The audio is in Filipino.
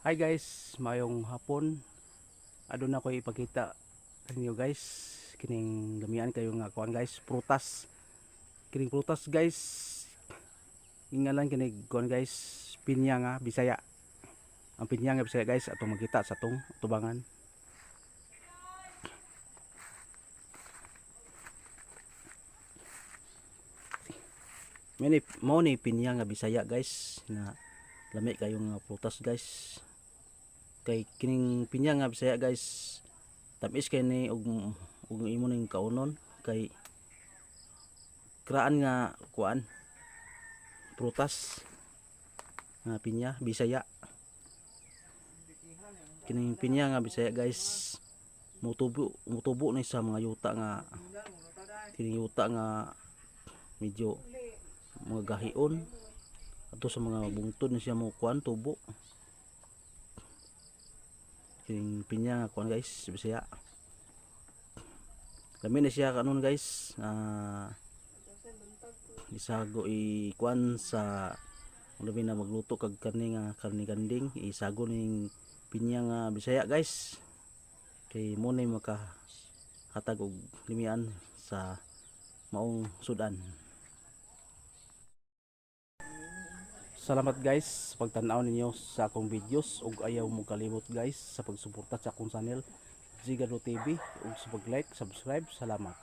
Hi guys, mayong hapon. Aduna ko ipakita sa inyo guys. Kining gamian kayo nga kuan guys, prutas. Kining prutas guys. Ingalan kining kuan guys, pinya nga Bisaya. Ang pinya nga Bisaya guys atong makita sa tong tubangan. Mo ni pinya nga Bisaya guys na lami kayo nga prutas guys. Kay kining pinya nga Bisaya guys, tamis kay ni og imo ning kaunon kay kraan nga kuan prutas nga pinya Bisaya. Kining pinya nga Bisaya guys, mutubo ni sa mga yuta nga kining yuta nga medyo mga gahion ato sa mga bungtod na siya mo kuan tubo. Kining pinya nga kuan guys Bisaya. Lami na siya kanon guys. Isago kuan sa labi na magluto kag karne nga karne kanding, isago ning pinya nga Bisaya guys. Kay mo na makahatag og limian sa maong sudan. Salamat guys sa pagtan-aw ninyo sa akong videos ug ayaw mo kalimot guys sa pagsuporta sa akong channel Zigado TV ug sa pag-like, subscribe. Salamat.